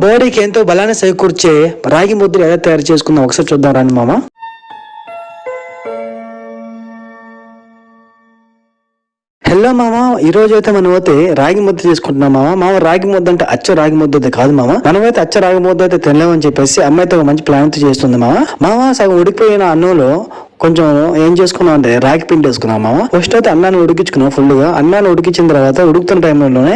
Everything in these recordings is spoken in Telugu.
బాడీకి ఎంతో బలాన్ని చేకూర్చే రాగి ముద్దలు ఎలా తయారు చేసుకుందాం ఒకసారి చూద్దాం రండి మామ. హలో మామ, ఈ రోజు అయితే మనం అయితే రాగి ముద్ద తీసుకుంటున్నాం మామ. రాగి ముద్ద అంటే అచ్చ రాగి ముద్ద అయితే కాదు మామ. మనమైతే అచ్చ రాగి ముద్ద అయితే తినలేమని చెప్పేసి అమ్మాయితో ఒక మంచి ప్లాన్ తో చేస్తుంది మామ. సగం ఉడికిపోయిన అన్నంలో కొంచెం ఏం చేసుకున్నాం అంటే రాగి పిండి వేసుకున్నాం మామ. ఫస్ట్ అయితే అన్నాన్ని ఉడికించుకున్నాం ఫుల్ గా. అన్నాన్ని ఉడికించిన తర్వాత ఉడుకుతున్న టైంలోనే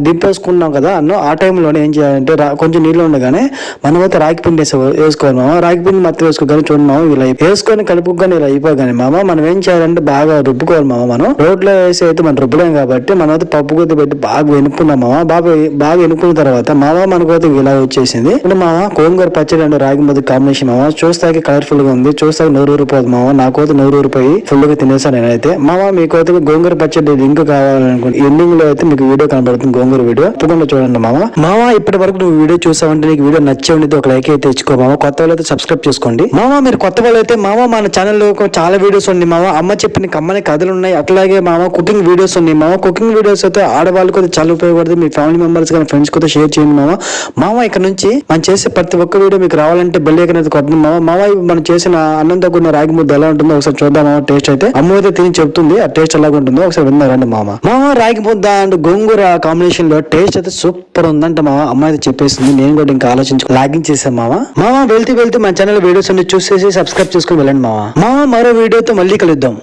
దింపేసుకున్నాం కదా అన్నం. ఆ టైంలోనే ఏం చేయాలంటే కొంచెం నీళ్ళు ఉండగానే మనం అయితే రాగి పిండి వేసుకోవాలి మామ. రాగి పిండి మొత్తం వేసుకోగానే చూడండి మామ, ఇలా వేసుకొని కలుపుకొని ఇలా అయిపోగానే మామ మనం ఏం చేయాలంటే బాగా రుబ్బుకోవాలి మామ. మనం రోడ్లో వేసి అయితే మనం రుబ్బలేం కాబట్టి మనం అయితే పప్పు కొద్ది పెట్టి బాగా వెనుక్కున్నాం మామ. బాగా వెనుక్కున్న తర్వాత మామ మనకు అయితే ఇలా వచ్చేసింది. అంటే మామ గోంగూర పచ్చడి అండ్ రాగి ముద్ద కాంబినేషన్ మామ. చూస్తాకి కలర్ఫుల్ గా ఉంది, చూస్తాకి నోరు ఊరిపోదు మామ. నాకైతే నోరు ఊరిపోయి ఫుల్ గా తినేసాను నేనైతే మామ. మీకు అయితే గోంగూర పచ్చడి లింక్ కావాలనుకుంటే ఎండింగ్ లో అయితే మీకు వీడియో కనబడుతుంది, గోంగూర వీడియో తప్పకుండా చూడండి మామ. ఇప్పటి వరకు నువ్వు వీడియో చూసావంటే నీకు వీడియో నచ్చే ఉండేది ఒక లైక్ అయితే తెచ్చుకో మామ. కొత్త వాళ్ళు అయితే సబ్స్క్రైబ్ చేసుకోండి మామ. మీరు కొత్త వాళ్ళు అయితే మామ మన ఛానల్లో చాలా వీడియోస్ ఉన్నాయి మామ. అమ్మ చెప్పిన కమ్మని కథలు ఉన్నాయి, అట్లాగే మామ కుకింగ్ వీడియోస్ ఉన్నాయి మామ. కుకింగ్ వీడియోస్ అయితే ఆడవాళ్ళకి అయితే చాలా ఉపయోగపడుతుంది. మీ ఫ్యామిలీ మెంబర్స్ కానీ ఫ్రెండ్స్ కూడా షేర్ చేయండి మామ. ఇక్కడ నుంచి మనం చేసే ప్రతి ఒక్క వీడియో మీకు రావాలంటే బెల్ ఐకాన్ అయితే కొట్టండి మామ. మనం చేసిన అన్నంతో కూడిన రాగి ముద్ద ఎలా ఉంటుందో ఒకసారి చూద్దాం మామ. టేస్ట్ అయితే అమ్మ అయితే తిని చెప్తుంది ఆ టేస్ట్ ఎలాగ ఉంటుందో ఒకసారి విన్నారండి మామ. రాగి ముద్ద అండ్ గోంగూర కాంబినేషన్ లో టేస్ట్ అయితే సూపర్ ఉందంట మామ. అమ్మ అయితే చెప్పేసింది, నేను కూడా ఇంకా ఆలోచించి లాగిన్ చేశాను మామ. వెళ్తూ మన ఛానల్ వీడియోస్ అన్ని చూసేసి సబ్స్క్రైబ్ చేసుకుని వెళ్ళండి మామ. మరో వీడియోతో మళ్ళీ కలుద్దాం.